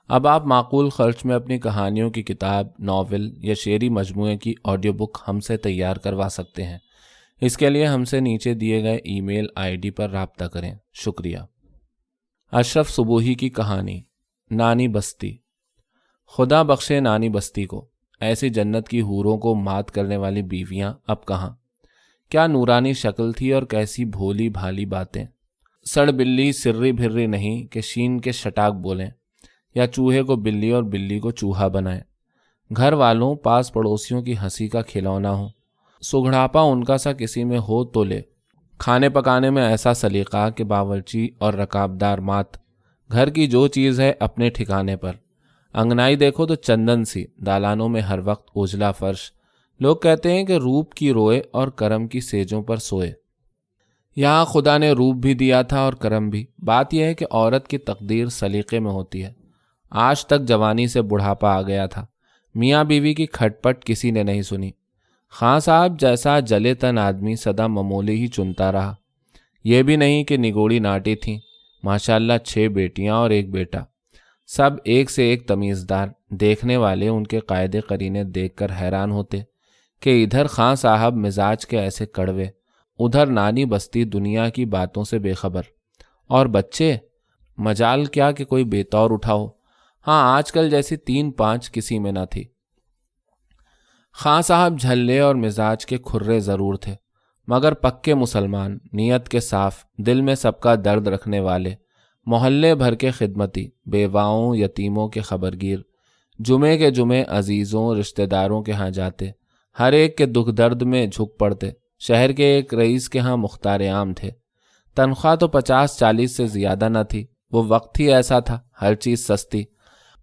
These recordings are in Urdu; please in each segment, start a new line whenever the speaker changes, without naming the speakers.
اب آپ معقول خرچ میں اپنی کہانیوں کی کتاب، ناول یا شعری مجموعے کی آڈیو بک ہم سے تیار کروا سکتے ہیں۔ اس کے لیے ہم سے نیچے دیے گئے ای میل آئی ڈی پر رابطہ کریں۔ شکریہ۔ اشرف صبوحی کی کہانی نانی بستی۔ خدا بخشے نانی بستی کو، ایسی جنت کی حوروں کو مات کرنے والی بیویاں اب کہاں۔ کیا نورانی شکل تھی اور کیسی بھولی بھالی باتیں۔ سڑ بلی سرری بھرری نہیں کہ شین کے شٹاک بولیں، یا چوہے کو بلی اور بلی کو چوہا بنائیں۔ گھر والوں پاس پڑوسیوں کی ہنسی کا کھلونا ہو، سگڑاپا ان کا سا کسی میں ہو تو لے۔ کھانے پکانے میں ایسا سلیقہ کہ باورچی اور رکابدار مات، گھر کی جو چیز ہے اپنے ٹھکانے پر۔ انگنائی دیکھو تو چندن سی، دالانوں میں ہر وقت اجلا فرش۔ لوگ کہتے ہیں کہ روپ کی روئے اور کرم کی سیجوں پر سوئے۔ یہاں خدا نے روپ بھی دیا تھا اور کرم بھی۔ بات یہ ہے کہ عورت کی تقدیر سلیقے میں ہوتی ہے۔ آج تک جوانی سے بڑھاپا آ گیا تھا، میاں بیوی کی کھٹ پٹ کسی نے نہیں سنی۔ خان صاحب جیسا جلے تن آدمی سدا معمولی ہی چنتا رہا۔ یہ بھی نہیں کہ نگوڑی ناٹی تھیں، ماشاءاللہ 6 بیٹیاں اور 1 بیٹا، سب ایک سے ایک تمیزدار۔ دیکھنے والے ان کے قاعدے قرینے دیکھ کر حیران ہوتے کہ ادھر خان صاحب مزاج کے ایسے کڑوے، ادھر نانی بستی دنیا کی باتوں سے بے خبر۔ اور بچے، مجال کیا کہ کوئی بے طور اٹھاؤ۔ ہاں، آج کل جیسی 3-5 کسی میں نہ تھی۔ خان صاحب جھلے اور مزاج کے کھرے ضرور تھے، مگر پکے مسلمان، نیت کے صاف، دل میں سب کا درد رکھنے والے، محلے بھر کے خدمتی، بیواؤں یتیموں کے خبرگیر، جمعے کے جمعے عزیزوں رشتہ داروں کے ہاں جاتے، ہر ایک کے دکھ درد میں جھک پڑتے۔ شہر کے ایک رئیس کے ہاں مختار عام تھے۔ تنخواہ تو 50-40 سے زیادہ نہ تھی، وہ وقت ہی ایسا تھا، ہر چیز سستی۔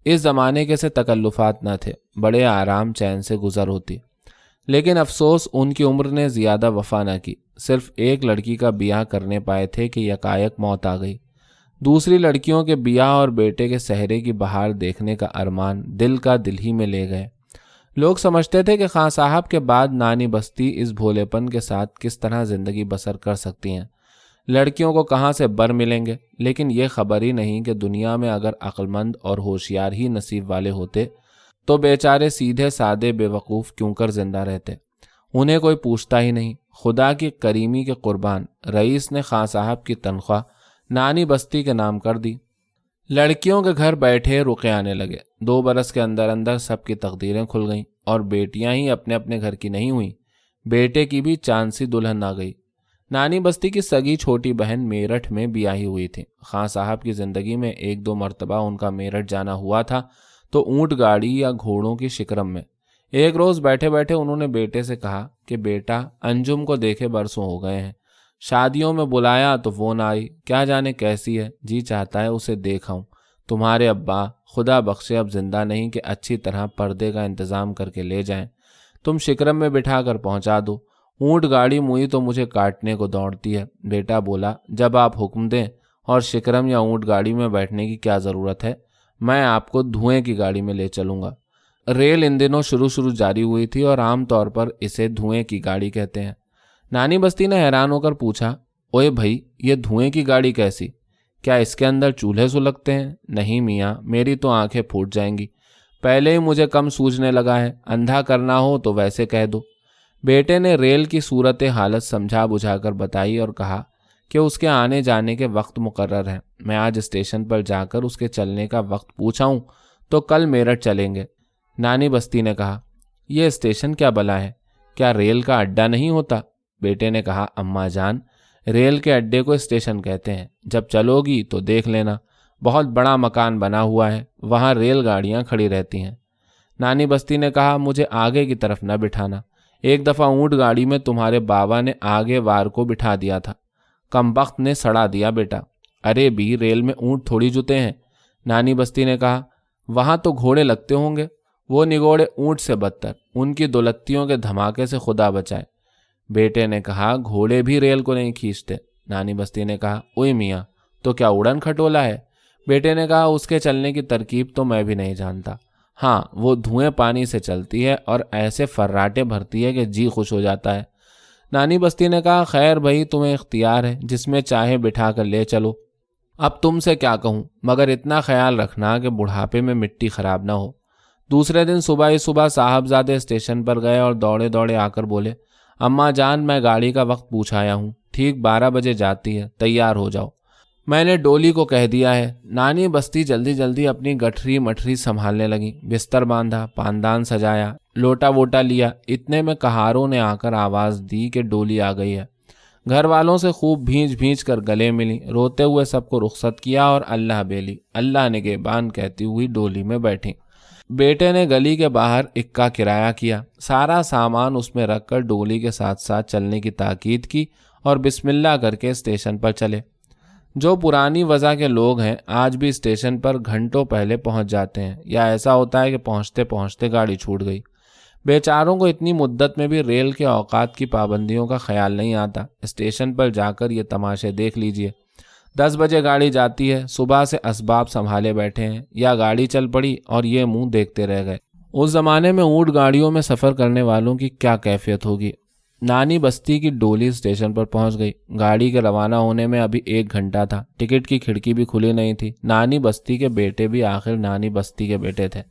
اس زمانے کے سے تکلفات نہ تھے، بڑے آرام چین سے گزر ہوتی۔ لیکن افسوس ان کی عمر نے زیادہ وفا نہ کی۔ صرف ایک لڑکی کا بیاہ کرنے پائے تھے کہ یکایک موت آ گئی۔ دوسری لڑکیوں کے بیاہ اور بیٹے کے سہرے کی بہار دیکھنے کا ارمان دل کا دل ہی میں لے گئے۔ لوگ سمجھتے تھے کہ خان صاحب کے بعد نانی بستی اس بھولے پن کے ساتھ کس طرح زندگی بسر کر سکتی ہیں، لڑکیوں کو کہاں سے بر ملیں گے۔ لیکن یہ خبر ہی نہیں کہ دنیا میں اگر عقل مند اور ہوشیار ہی نصیب والے ہوتے تو بیچارے سیدھے سادے بے وقوف کیوں کر زندہ رہتے۔ انہیں کوئی پوچھتا ہی نہیں۔ خدا کی کریمی کے قربان، رئیس نے خان صاحب کی تنخواہ نانی بستی کے نام کر دی۔ لڑکیوں کے گھر بیٹھے رقے آنے لگے۔ 2 برس کے اندر اندر سب کی تقدیریں کھل گئیں، اور بیٹیاں ہی اپنے اپنے گھر کی نہیں ہوئیں، بیٹے کی بھی چاند سی دلہن آ گئی۔ نانی بستی کی سگی چھوٹی بہن میرٹھ میں بیاہی ہوئی تھی۔ خان صاحب کی زندگی میں 1-2 مرتبہ ان کا میرٹھ جانا ہوا تھا، تو اونٹ گاڑی یا گھوڑوں کی شکرم میں۔ ایک روز بیٹھے بیٹھے انہوں نے بیٹے سے کہا کہ بیٹا، انجم کو دیکھے برسوں ہو گئے ہیں، شادیوں میں بلایا تو وہ نہ آئی، کیا جانے کیسی ہے، جی چاہتا ہے اسے دیکھاؤں۔ تمہارے ابا خدا بخشے اب زندہ نہیں کہ اچھی طرح پردے کا انتظام کر کے لے جائیں، تم شکرم میں بٹھا کر پہنچا دو۔ اونٹ گاڑی موئی تو مجھے کاٹنے کو دوڑتی ہے۔ بیٹا بولا، جب آپ حکم دیں، اور شکرم یا اونٹ گاڑی میں بیٹھنے کی کیا ضرورت ہے، میں آپ کو دھوئیں کی گاڑی میں لے چلوں گا۔ ریل ان دنوں شروع جاری ہوئی تھی اور عام طور پر اسے دھوئیں کی گاڑی کہتے ہیں۔ نانی بستی نے حیران ہو کر پوچھا، اوئے بھائی، یہ دھوئیں کی گاڑی کیسی؟ کیا اس کے اندر چولہے سلگتے ہیں؟ نہیں میاں، میری تو آنکھیں پھوٹ جائیں گی، پہلے ہی مجھے کم سوجنے لگا ہے، اندھا کرنا ہو تو ویسے کہہ دو۔ بیٹے نے ریل کی صورت حالت سمجھا بجھا کر بتائی اور کہا کہ اس کے آنے جانے کے وقت مقرر ہیں، میں آج اسٹیشن پر جا کر اس کے چلنے کا وقت پوچھا ہوں تو کل میرٹھ چلیں گے۔ نانی بستی نے کہا، یہ اسٹیشن کیا بلا ہے، کیا ریل کا اڈا نہیں ہوتا؟ بیٹے نے کہا، اماں جان، ریل کے اڈے کو اسٹیشن کہتے ہیں، جب چلو گی تو دیکھ لینا، بہت بڑا مکان بنا ہوا ہے، وہاں ریل گاڑیاں کھڑی رہتی ہیں۔ نانی بستی نے کہا، مجھے آگے کی طرف نہ بٹھانا، ایک دفعہ اونٹ گاڑی میں تمہارے بابا نے آگے وار کو بٹھا دیا تھا، کمبخت نے سڑا دیا بیٹا۔ ارے بھی، ریل میں اونٹ تھوڑی جوتے ہیں۔ نانی بستی نے کہا، وہاں تو گھوڑے لگتے ہوں گے، وہ نگوڑے اونٹ سے بدتر، ان کی دولتیوں کے دھماکے سے خدا بچائے۔ بیٹے نے کہا، گھوڑے بھی ریل کو نہیں کھینچتے۔ نانی بستی نے کہا، اوئے میاں، تو کیا اڑن کھٹولا ہے؟ بیٹے نے کہا، اس کے چلنے کی ترکیب تو میں بھی نہیں جانتا، ہاں وہ دھوئیں پانی سے چلتی ہے اور ایسے فراٹے بھرتی ہے کہ جی خوش ہو جاتا ہے۔ نانی بستی نے کہا، خیر بھائی، تمہیں اختیار ہے، جس میں چاہے بٹھا کر لے چلو۔ اب تم سے کیا کہوں، مگر اتنا خیال رکھنا کہ بڑھاپے میں مٹی خراب نہ ہو۔ دوسرے دن صبح ہی صبح صاحبزادے اسٹیشن پر گئے اور دوڑے دوڑے آ کر بولے، اماں جان میں گاڑی کا وقت پوچھ آیا ہوں، ٹھیک 12 بجے جاتی ہے، تیار ہو جاؤ۔ میں نے ڈولی کو کہہ دیا ہے۔ نانی بستی جلدی جلدی اپنی گٹھری مٹھری سنبھالنے لگی، بستر باندھا، پاندان سجایا، لوٹا ووٹا لیا۔ اتنے میں کہاروں نے آ کر آواز دی کہ ڈولی آ گئی ہے۔ گھر والوں سے خوب بھینج بھینج کر گلے ملی، روتے ہوئے سب کو رخصت کیا اور اللہ بیلی اللہ نگہبان کہتی ہوئی ڈولی میں بیٹھی۔ بیٹے نے گلی کے باہر اکا کرایہ کیا، سارا سامان اس میں رکھ کر ڈولی کے ساتھ ساتھ چلنے کی تاکید کی اور بسم اللہ کر کے اسٹیشن پر چلے۔ جو پرانی وضع کے لوگ ہیں آج بھی اسٹیشن پر گھنٹوں پہلے پہنچ جاتے ہیں، یا ایسا ہوتا ہے کہ پہنچتے پہنچتے گاڑی چھوٹ گئی۔ بیچاروں کو اتنی مدت میں بھی ریل کے اوقات کی پابندیوں کا خیال نہیں آتا۔ اسٹیشن پر جا کر یہ تماشے دیکھ لیجئے۔ 10 بجے گاڑی جاتی ہے، صبح سے اسباب سنبھالے بیٹھے ہیں، یا گاڑی چل پڑی اور یہ منہ دیکھتے رہ گئے۔ اس زمانے میں اونٹ گاڑیوں میں سفر کرنے والوں کی کیا کیفیت ہوگی۔ نانی بستی کی ڈولی اسٹیشن پر پہنچ گئی۔ گاڑی کے روانہ ہونے میں ابھی 1 گھنٹہ تھا۔ ٹکٹ کی کھڑکی بھی کھلی نہیں تھی۔ نانی بستی کے بیٹے بھی آخر نانی بستی کے بیٹے تھے۔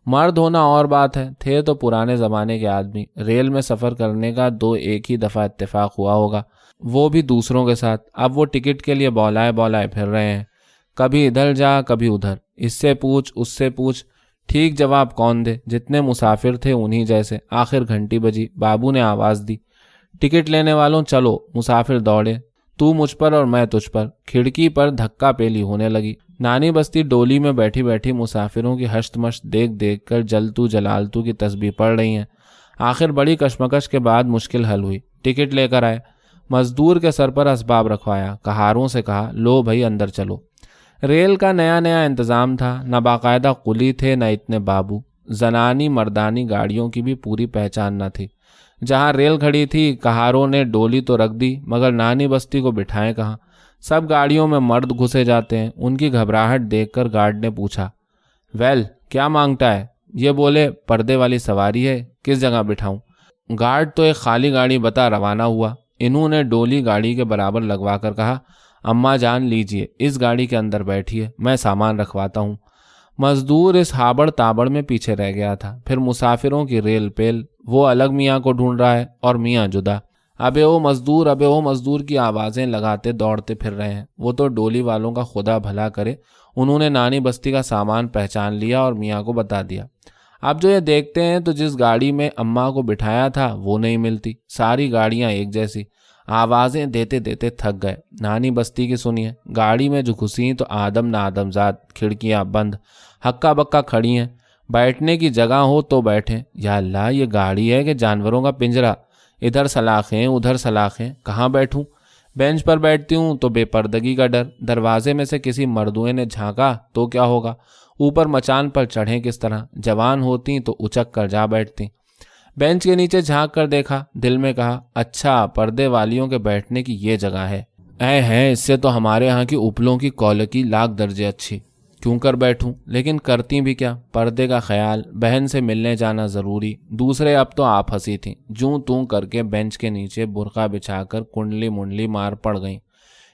مرد ہونا اور بات ہے، تھے تو پرانے زمانے کے آدمی۔ ریل میں سفر کرنے کا 2 ایک ہی دفعہ اتفاق ہوا ہوگا، وہ بھی دوسروں کے ساتھ۔ اب وہ ٹکٹ کے لیے بولائے بولائے پھر رہے ہیں، کبھی ادھر جا کبھی ادھر، اس سے پوچھ اس سے پوچھ، ٹھیک جواب کون دے۔ جتنے مسافر تھے انہی جیسے۔ آخر گھنٹی بجی، بابو نے آواز دی، ٹکٹ لینے والوں چلو۔ مسافر دوڑے، تو مجھ پر اور میں تجھ پر۔ کھڑکی پر دھکا پیلی ہونے لگی۔ نانی بستی ڈولی میں بیٹھی بیٹھی مسافروں کی ہشت مشت دیکھ دیکھ کر جلتو جلالتو کی تسبیح پڑھ رہی ہیں۔ آخر بڑی کشمکش کے بعد مشکل حل ہوئی۔ ٹکٹ لے کر آئے، مزدور کے سر پر اسباب رکھوایا، کہاروں سے کہا، لو بھائی اندر چلو۔ ریل کا نیا نیا انتظام تھا، نہ باقاعدہ قلی تھے نہ اتنے بابو۔ زنانی مردانی گاڑیوں کی بھی پوری پہچان نہ تھی۔ جہاں ریل کھڑی تھی کہاروں نے ڈولی تو رکھ دی، مگر نانی بستی کو بٹھائیں کہاں۔ سب گاڑیوں میں مرد گھسے جاتے ہیں۔ ان کی گھبراہٹ دیکھ کر گارڈ نے پوچھا، ویل کیا مانگتا ہے؟ یہ بولے، پردے والی سواری ہے، کس جگہ بٹھاؤں؟ گارڈ تو ایک خالی گاڑی بتا روانہ ہوا۔ انہوں نے ڈولی گاڑی کے برابر لگوا کر کہا، اماں جان لیجئے، اس گاڑی کے اندر بیٹھیے، میں سامان رکھواتا ہوں۔ مزدور اس ہابڑ تابڑ میں پیچھے رہ گیا تھا۔ پھر مسافروں کی ریل پیل، وہ الگ میاں کو ڈھونڈ رہا ہے اور میاں جدا۔ ابے او مزدور، ابے او مزدور کی آوازیں لگاتے دوڑتے پھر رہے ہیں۔ وہ تو ڈولی والوں کا خدا بھلا کرے، انہوں نے نانی بستی کا سامان پہچان لیا اور میاں کو بتا دیا۔ اب جو یہ دیکھتے ہیں تو جس گاڑی میں اماں کو بٹھایا تھا وہ نہیں ملتی، ساری گاڑیاں ایک جیسی۔ آوازیں دیتے دیتے تھک گئے۔ نانی بستی کی سنیے، گاڑی میں جو گھسیں تو آدم نہ آدم ذات، کھڑکیاں بند، ہکا بکا کھڑی ہیں۔ بیٹھنے کی جگہ ہو تو بیٹھیں۔ یا اللہ، یہ گاڑی ہے کہ جانوروں کا پنجرا؟ ادھر سلاخیں ادھر سلاخیں، کہاں بیٹھوں؟ بینچ پر بیٹھتی ہوں تو بے پردگی کا ڈر، دروازے میں سے کسی مردوئے نے جھانکا تو کیا ہوگا؟ اوپر مچان پر چڑھیں کس طرح؟ جوان ہوتی تو اچک کر جا بیٹھتی۔ بینچ کے نیچے جھانک کر دیکھا، دل میں کہا، اچھا پردے والیوں کے بیٹھنے کی یہ جگہ ہے۔ اس سے تو ہمارے ہاں کی اوپلوں کی کولکی لاکھ درجے اچھی، کیوں کر بیٹھوں؟ لیکن کرتی بھی کیا؟ پردے کا خیال، بہن سے ملنے جانا ضروری، دوسرے اب تو آپ ہنسی تھیں، جوں توں کر کے بینچ کے نیچے برقع بچھا کر کنڈلی منڈلی مار پڑ گئیں۔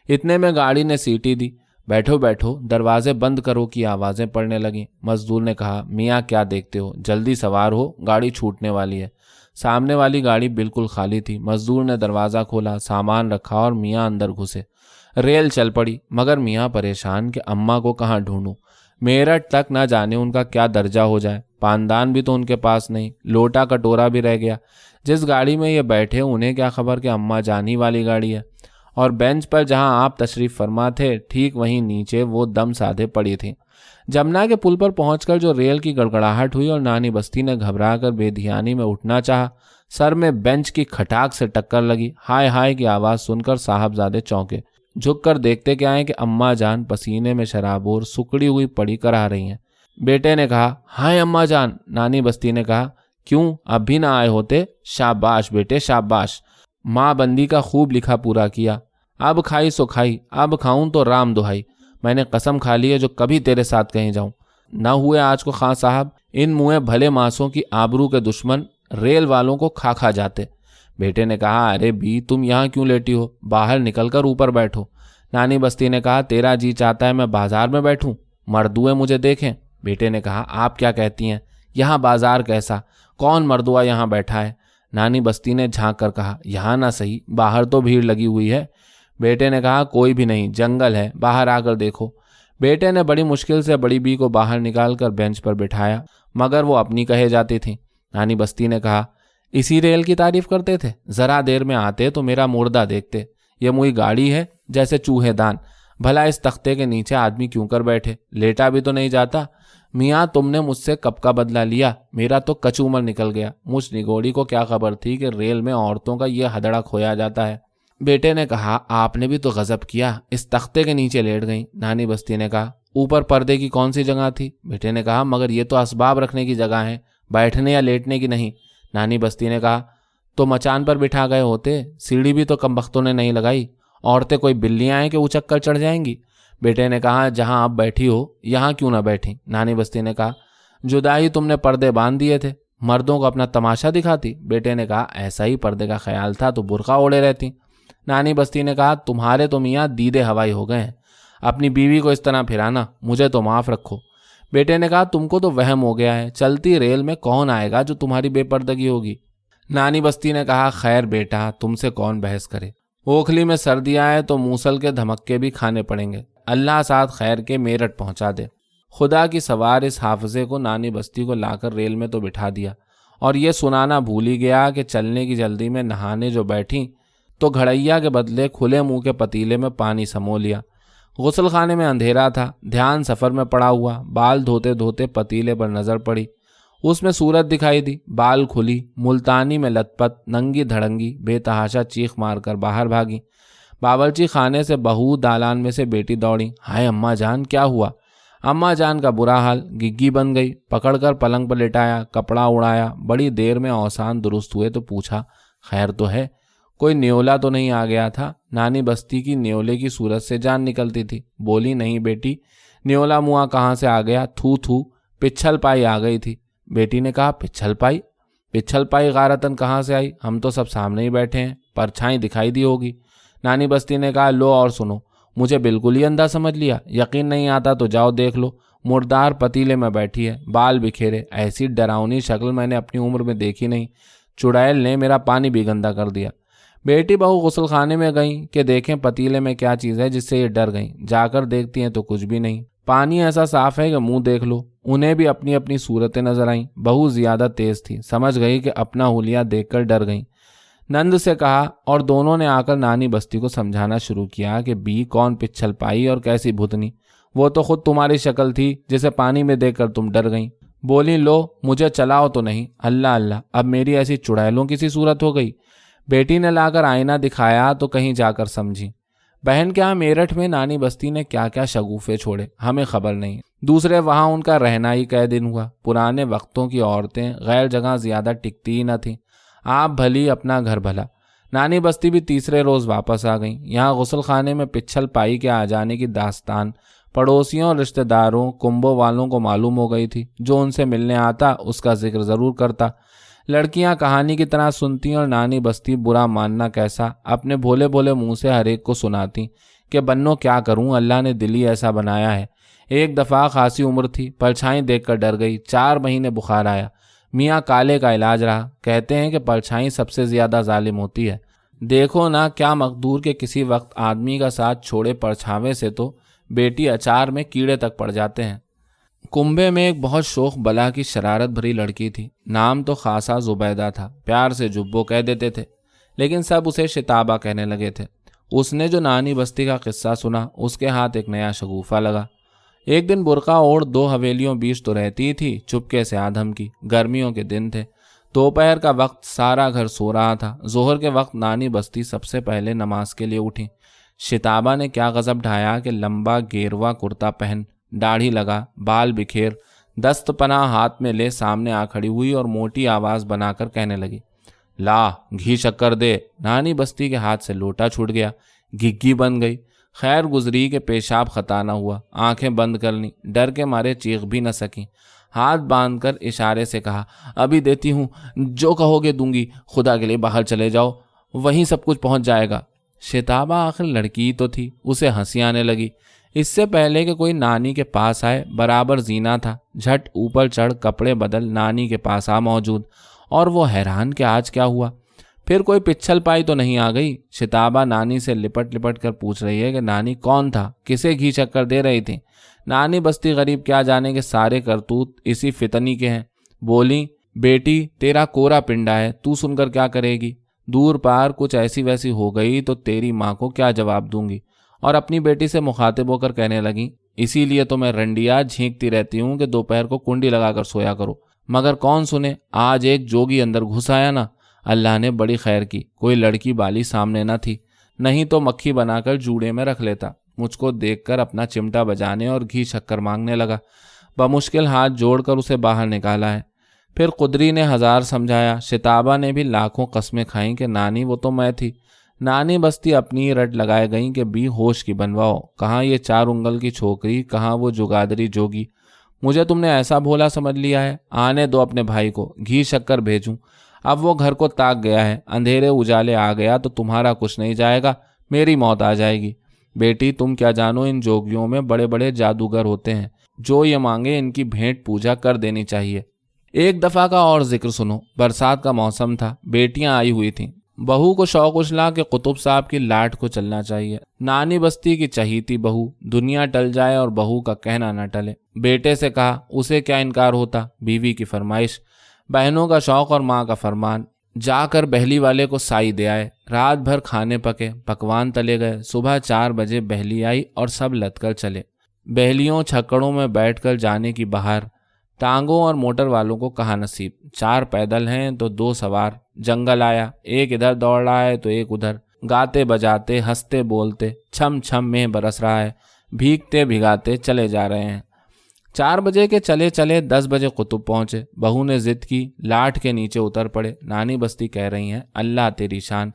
اتنے میں گاڑی نے سیٹی دی، بیٹھو بیٹھو، دروازے بند کرو کی آوازیں پڑنے لگیں۔ مزدور نے کہا، میاں کیا دیکھتے ہو، جلدی سوار ہو، گاڑی چھوٹنے والی ہے۔ سامنے والی گاڑی بالکل خالی تھی۔ مزدور نے دروازہ کھولا، سامان رکھا اور میاں اندر گھسے۔ ریل چل پڑی، مگر میاں پریشان کہ اماں کو کہاں ڈھونڈوں، میرٹھ تک نہ جانے ان کا کیا درجہ ہو جائے۔ پاندان بھی تو ان کے پاس نہیں، لوٹا کٹورا بھی رہ گیا۔ جس گاڑی میں یہ بیٹھے انہیں کیا خبر کہ اماں جانی والی گاڑی ہے۔ اور بینچ پر جہاں آپ تشریف فرما تھے ٹھیک وہیں نیچے وہ دم سادھے پڑی تھیں۔ جمنا کے پل پر پہنچ کر جو ریل کی گڑگڑاہٹ ہوئی اور نانی بستی نے گھبرا کر بے دھیانی میں اٹھنا چاہا، سر میں بینچ کی کھٹاک سے ٹکر لگی۔ ہائے ہائے کی آواز سن کر صاحبزادے چونکے، جھک کر دیکھتے کیا ہیں کہ اماں جان پسینے میں شرابور سکڑی ہوئی پڑی کر آ رہی ہیں۔ بیٹے نے کہا، ہائے اماں جان۔ نانی بستی نے کہا، کیوں اب بھی نہ آئے ہوتے؟ شاباش بیٹے شاباش، ماں بندی کا خوب لکھا پورا کیا۔ اب کھائی سو کھائی، اب کھاؤں تو رام دہائی، میں نے قسم کھا لی ہے جو کبھی تیرے ساتھ کہیں جاؤں نہ ہوئے آج کو خان صاحب، ان منہ بھلے ماسوں کی آبرو کے دشمن ریل والوں کو کھا کھا جاتے۔ بیٹے نے کہا، ارے بی تم یہاں کیوں لیٹی ہو، باہر نکل کر اوپر بیٹھو۔ نانی بستی نے کہا تیرا جی چاہتا ہے میں بازار میں بیٹھوں، مردوئے مجھے دیکھیں۔ بیٹے نے کہا آپ کیا کہتی ہیں، یہاں بازار کیسا، کون مردوا یہاں بیٹھا ہے؟ نانی بستی نے جھانک کر کہا یہاں نہ صحیح، باہر تو بھیڑ لگی ہوئی ہے۔ بیٹے نے کہا کوئی بھی نہیں، جنگل ہے، باہر آ کر دیکھو۔ بیٹے نے بڑی مشکل سے بڑی بی کو باہر نکال کر بینچ پر بٹھایا، مگر وہ اپنی کہے جاتی تھی۔ نانی بستی نے کہا اسی ریل کی تعریف کرتے تھے، ذرا دیر میں آتے تو میرا مردہ دیکھتے، یہ موئی گاڑی ہے جیسے چوہے دان، بھلا اس تختے کے نیچے آدمی کیوں کر بیٹھے، لیٹا بھی تو نہیں جاتا۔ میاں تم نے مجھ سے کب کا بدلہ لیا، میرا تو کچومر نکل گیا، مجھ نگوڑی کو کیا خبر تھی کہ ریل میں عورتوں کا یہ ہدڑا کھویا جاتا ہے۔ بیٹے نے کہا آپ نے بھی تو غضب کیا، اس تختے کے نیچے لیٹ گئیں۔ نانی بستی نے کہا اوپر پردے کی کون سی جگہ تھی؟ بیٹے نے کہا مگر یہ تو اسباب رکھنے کی جگہ ہے، بیٹھنے یا لیٹنے کی نہیں۔ نانی بستی نے کہا تو مچان پر بٹھا گئے ہوتے، سیڑھی بھی تو کم بختوں نے نہیں لگائی، عورتیں کوئی بلیاں ہیں کہ اچک کر چڑھ جائیں گی۔ بیٹے نے کہا جہاں آپ بیٹھی ہو یہاں کیوں نہ بیٹھی؟ نانی بستی نے کہا جدائی تم نے پردے باندھ دیے تھے، مردوں کو اپنا تماشا دکھاتی۔ بیٹے نے کہا ایسا ہی پردے کا خیال تھا تو برقع اوڑے رہتی۔ نانی بستی نے کہا تمہارے تو میاں دیدے ہوائی ہو گئے ہیں، اپنی بیوی کو اس طرح پھرانا، مجھے تو معاف رکھو۔ بیٹے نے کہا تم کو تو وہم ہو گیا ہے، چلتی ریل میں کون آئے گا جو تمہاری بے پردگی ہوگی؟ نانی بستی نے کہا خیر بیٹا تم سے کون بحث کرے، اوکھلی میں سردی آئے تو موسل کے دھمکے بھی کھانے پڑیں گے، اللہ ساتھ خیر کے میرٹھ پہنچا دے۔ خدا کی سوار اس حافظے کو نانی بستی کو لا کر ریل میں تو بٹھا دیا، اور یہ سنانا بھول ہی گیا کہ چلنے کی جلدی میں نہانے جو بیٹھیں تو گھڑیا کے بدلے کھلے منہ کے پتیلے میں پانی سمو لیا۔ غسل خانے میں اندھیرا تھا، دھیان سفر میں پڑا ہوا، بال دھوتے دھوتے پتیلے پر نظر پڑی، اس میں صورت دکھائی دی، بال کھلی، ملتانی میں لت پت، ننگی دھڑنگی، بے تحاشا چیخ مار کر باہر بھاگی۔ باورچی خانے سے بہو، دالان میں سے بیٹی دوڑی، ہائے اماں جان کیا ہوا؟ اماں جان کا برا حال، گگی بن گئی، پکڑ کر پلنگ پر لٹایا، کپڑا اڑایا، بڑی دیر میں اوسان درست ہوئے تو پوچھا خیر تو ہے، کوئی نیولا تو نہیں آ گیا تھا؟ نانی بستی کی نیولے کی صورت سے جان نکلتی تھی، بولی نہیں بیٹی، نیولا موا کہاں سے آ گیا، تھو تھو، پچھل پائی آ گئی تھی۔ بیٹی نے کہا پچھل پائی؟ پچھل پائی غارتن کہاں سے آئی؟ ہم تو سب سامنے ہی بیٹھے ہیں، پرچھائی دکھائی دی ہوگی۔ نانی بستی نے کہا لو اور سنو، مجھے بالکل ہی اندھا سمجھ لیا، یقین نہیں آتا تو جاؤ دیکھ لو، مردار پتیلے میں بیٹھی ہے، بال بکھیرے، ایسی ڈراؤنی شکل میں نے اپنی عمر میں دیکھی نہیں، چڑیل نے میرا پانی بھی گندا کر دیا۔ بیٹی بہو غسل خانے میں گئیں کہ دیکھیں پتیلے میں کیا چیز ہے جس سے یہ ڈر گئیں، جا کر دیکھتی ہیں تو کچھ بھی نہیں، پانی ایسا صاف ہے کہ منہ دیکھ لو۔ انہیں بھی اپنی اپنی صورتیں نظر آئیں، بہو زیادہ تیز تھی، سمجھ گئی کہ اپنا حلیہ دیکھ کر ڈر گئیں۔ نند سے کہا اور دونوں نے آ کر نانی بستی کو سمجھانا شروع کیا کہ بی کون پچھل پائی اور کیسی بھتنی، وہ تو خود تمہاری شکل تھی جسے پانی میں دیکھ کر تم ڈر گئیں۔ بولی لو مجھے چلاؤ تو نہیں، اللہ اللہ اب میری ایسی چڑیلوں کی سی صورت ہو گئی۔ بیٹی نے لا کر آئینہ دکھایا تو کہیں جا کر سمجھی۔ بہن کے ہاں میرٹھ میں نانی بستی نے کیا کیا شگوفے چھوڑے ہمیں خبر نہیں، دوسرے وہاں ان کا رہنا ہی کئی دن ہوا۔ پرانے وقتوں کی عورتیں غیر جگہ زیادہ ٹکتی ہی نہ تھیں، آپ بھلی اپنا گھر بھلا۔ نانی بستی بھی تیسرے روز واپس آ گئیں۔ یہاں غسل خانے میں پچھل پائی کے آ جانے کی داستان پڑوسیوں اور رشتہ داروں کنبوں والوں کو معلوم ہو گئی تھی، جو ان سے ملنے آتا اس کا ذکر ضرور کرتا۔ لڑکیاں کہانی کی طرح سنتی اور نانی بستی برا ماننا کیسا اپنے بھولے بھولے منہ سے ہر ایک کو سناتی کہ بنو کیا کروں، اللہ نے دل ہی ایسا بنایا ہے۔ ایک دفعہ خاصی عمر تھی، پرچھائیں دیکھ کر ڈر گئی، 4 مہینے بخار آیا، میاں کالے کا علاج رہا۔ کہتے ہیں کہ پرچھائیں سب سے زیادہ ظالم ہوتی ہے، دیکھو نا کیا مقدور کے کسی وقت آدمی کا ساتھ چھوڑے پرچھاوے سے تو بیٹی اچار میں کیڑے تک پڑ جاتے ہیں۔ کنبے میں ایک بہت شوخ بلا کی شرارت بھری لڑکی تھی، نام تو خاصا زبیدہ تھا، پیار سے جبو کہہ دیتے تھے، لیکن سب اسے شتابہ کہنے لگے تھے۔ اس نے جو نانی بستی کا قصہ سنا اس کے ہاتھ ایک نیا شگوفہ لگا۔ ایک دن برقع اوڑھ 2 حویلیوں بیچ تو رہتی تھی، چپکے سے آدھم کی، گرمیوں کے دن تھے، دوپہر کا وقت، سارا گھر سو رہا تھا۔ ظہر کے وقت نانی بستی سب سے پہلے نماز کے لیے اٹھی۔ شتابہ نے کیا غضب ڈھایا کہ لمبا گیروا کرتا پہن، داڑھی لگا، بال بکھیر، دست پناہ ہاتھ میں لے سامنے آ کھڑی ہوئی اور موٹی آواز بنا کر کہنے لگی لا گھی شکر دے۔ نانی بستی کے ہاتھ سے لوٹا چھوٹ گیا، گھگی بن گئی۔ خیر گزری کہ پیشاب خطا نہ ہوا، آنکھیں بند کر لیں، ڈر کے مارے چیخ بھی نہ سکیں۔ ہاتھ باندھ کر اشارے سے کہا ابھی دیتی ہوں، جو کہو گے دوں گی، خدا کے لیے باہر چلے جاؤ، وہیں سب کچھ پہنچ جائے گا۔ شتابہ آخر لڑکی تو تھی، اسے ہنسی آنے لگی۔ اس سے پہلے کہ کوئی نانی کے پاس آئے برابر زینہ تھا، جھٹ اوپر چڑھ کپڑے بدل نانی کے پاس آ موجود، اور وہ حیران کہ آج کیا ہوا۔ پھر کوئی پچھل پائی تو نہیں آ گئی؟ شتابہ نانی سے لپٹ لپٹ کر پوچھ رہی ہے کہ نانی کون تھا، کسے گھی شکر دے رہی تھی؟ نانی بستی غریب کیا جانے کہ سارے کرتوت اسی فتنی کے ہیں۔ بولی بیٹی تیرا کورا پنڈا ہے، تو سن کر کیا کرے گی؟ دور پار کچھ ایسی ویسی ہو گئی تو تیری ماں کو کیا جواب دوں گی؟ اور اپنی بیٹی سے مخاطب ہو کر کہنے لگی اسی لیے تو میں رنڈیا جھینکتی رہتی ہوں کہ دوپہر کو کنڈی لگا کر سویا کرو، مگر کون سنے، آج ایک جوگی اندر گھس آیا نا، اللہ نے بڑی خیر کی، کوئی لڑکی بالی سامنے نہ تھی، نہیں تو مکھی بنا کر جوڑے میں رکھ لیتا۔ مجھ کو دیکھ کر اپنا چمٹا بجانے اور گھی شکر مانگنے لگا۔ بمشکل ہاتھ جوڑ کر اسے باہر نکالا ہے۔ پھر قدری نے ہزار سمجھایا، شتابہ نے بھی لاکھوں قسمیں کھائیں کہ نانی وہ تو میں تھی۔ نانی بستی اپنی رٹ لگائے گئیں کہ بھی ہوش کی بنواؤ، کہاں یہ 4 انگل کی چھوکری، کہاں وہ جگادری جوگی۔ مجھے تم نے ایسا بھولا سمجھ لیا ہے؟ آنے دو اپنے بھائی کو، گھی شکر بھیجوں۔ اب وہ گھر کو تاک گیا ہے، اندھیرے اجالے آ گیا تو تمہارا کچھ نہیں جائے گا، میری موت آ جائے گی۔ بیٹی تم کیا جانو، ان جوگیوں میں بڑے بڑے جادوگر ہوتے ہیں، جو یہ مانگے ان کی بھینٹ پوجا کر دینی چاہیے۔ ایک دفعہ کا اور ذکر سنو۔ برسات کا موسم تھا، بیٹیاں آئی ہوئی تھیں۔ بہو کو شوق اچھلا کہ قطب صاحب کی لاٹ کو چلنا چاہیے۔ نانی بستی کی چہیتی بہو، دنیا ٹل جائے اور بہو کا کہنا نہ ٹلے۔ بیٹے سے کہا، اسے کیا انکار ہوتا، بیوی کی فرمائش، بہنوں کا شوق اور ماں کا فرمان۔ جا کر بہلی والے کو سائی دے آئے۔ رات بھر کھانے پکے، پکوان تلے گئے۔ صبح 4 بجے بہلی آئی اور سب لد کر چلے۔ بہلیوں چھکڑوں میں بیٹھ کر جانے کی بہار، ٹانگوں اور موٹر والوں کو کہاں نصیب۔ 4 پیدل ہیں تو 2 سوار۔ جنگل آیا، ایک ادھر دوڑ رہا ہے تو ایک ادھر، گاتے بجاتے ہنستے بولتے چھم چھم میں برس رہا ہے، بھیگتے بھگاتے چلے جا رہے ہیں۔ 4 بجے کے چلے چلے 10 بجے قطب پہنچے۔ بہو نے ضد کی، لاٹ کے نیچے اتر پڑے۔ نانی بستی کہہ رہی ہیں، اللہ تیری شان،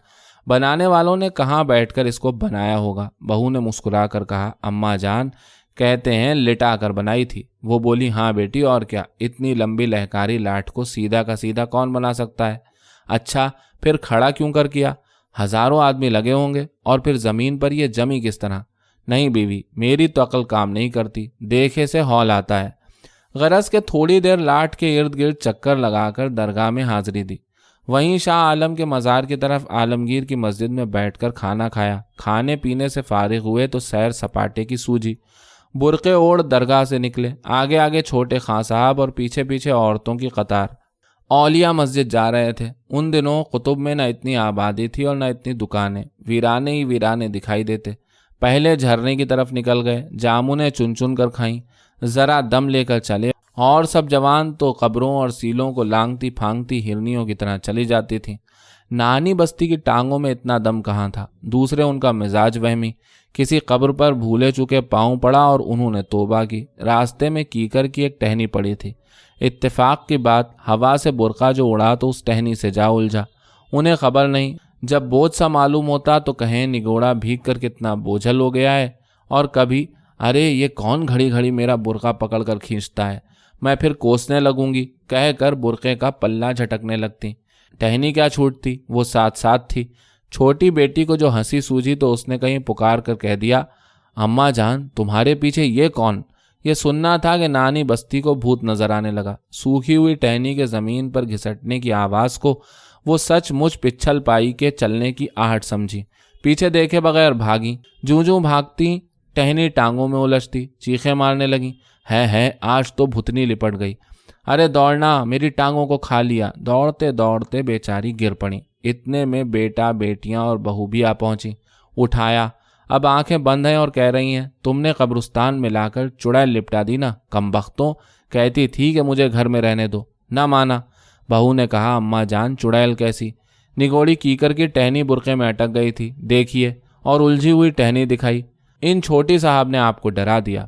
بنانے والوں نے کہاں بیٹھ کر اس کو بنایا ہوگا۔ بہو نے مسکرا کر کہا، اماں جان کہتے ہیں لٹا کر بنائی تھی۔ وہ بولی، ہاں بیٹی اور کیا، اتنی لمبی لہکاری لاٹ کو سیدھا کا سیدھا کون بنا سکتا ہے؟ اچھا پھر کھڑا کیوں کر کیا؟ ہزاروں آدمی لگے ہوں گے، اور پھر زمین پر یہ جمی کس طرح؟ نہیں بیوی، میری تو عقل کام نہیں کرتی، دیکھے سے ہول آتا ہے۔ غرض کے تھوڑی دیر لاٹ کے ارد گرد چکر لگا کر درگاہ میں حاضری دی۔ وہیں شاہ عالم کے مزار کی طرف عالمگیر کی مسجد میں بیٹھ کر کھانا کھایا۔ کھانے پینے سے فارغ ہوئے تو سیر سپاٹے کی سوجی۔ برقعے اوڑھ درگاہ سے نکلے، آگے آگے چھوٹے خاں صاحب اور پیچھے پیچھے عورتوں کی قطار۔ اولیاء مسجد جا رہے تھے۔ ان دنوں قطب میں نہ اتنی آبادی تھی اور نہ اتنی دکانیں، ویرانے ہی ویرانے دکھائی دیتے۔ پہلے جھرنے کی طرف نکل گئے، جامنیں چن چن کر کھائیں، ذرا دم لے کر چلے، اور سب جوان تو قبروں اور سیلوں کو لانگتی پھانگتی ہرنیوں کی طرح چلی جاتی تھیں۔ نانی بستی کی ٹانگوں میں اتنا دم کہاں تھا۔ دوسرے ان کا مزاج وہمی، کسی قبر پر بھولے چکے پاؤں پڑا اور انہوں نے توبہ کی۔ راستے میں کیکر کی ایک ٹہنی پڑی تھی۔ اتفاق کی بات، ہوا سے برقع جو اڑا تو اس ٹہنی سے جا الجھا۔ انہیں خبر نہیں، جب بوجھ سا معلوم ہوتا تو کہیں نگوڑا بھیگ کر کتنا بوجھل ہو گیا ہے، اور کبھی ارے یہ کون گھڑی گھڑی میرا برقع پکڑ کر کھینچتا ہے، میں پھر کوسنے لگوں گی کہہ کر برقعے کا پلہ جھٹکنے لگتی۔ ٹہنی کیا چھوٹتی، وہ ساتھ ساتھ تھی۔ چھوٹی بیٹی کو جو ہنسی سوجھی تو اس نے کہیں پکار کر کہہ دیا، اماں جان تمہارے پیچھے یہ کون؟ یہ سننا تھا کہ نانی بستی کو بھوت نظر آنے لگا۔ سوکھی ہوئی ٹہنی کے زمین پر گھسٹنے کی آواز کو وہ سچ مچ پچھل پائی کے چلنے کی آہٹ سمجھی۔ پیچھے دیکھے بغیر بھاگی، جوں جوں بھاگتی ٹہنی ٹانگوں میں الجھتی، چیخیں مارنے لگی، ہے آج تو بھتنی لپٹ گئی، ارے دوڑنا، میری ٹانگوں کو کھا لیا۔ دوڑتے دوڑتے بیچاری گر پڑی۔ اتنے میں بیٹا بیٹیاں اور بہو بھی آ پہنچی۔ اٹھایا، اب آنکھیں بند ہیں اور کہہ رہی ہیں، تم نے قبرستان میں لا کر چڑیل لپٹا دی نا، کم بختوں، کہتی تھی کہ مجھے گھر میں رہنے دو، نہ مانا۔ بہو نے کہا، اماں جان چڑیل کیسی؟ نگوڑی کیکر کی ٹہنی برقعے میں اٹک گئی تھی، دیکھیے، اور الجھی ہوئی ٹہنی دکھائی۔ ان چھوٹی صاحب نے آپ کو ڈرا دیا۔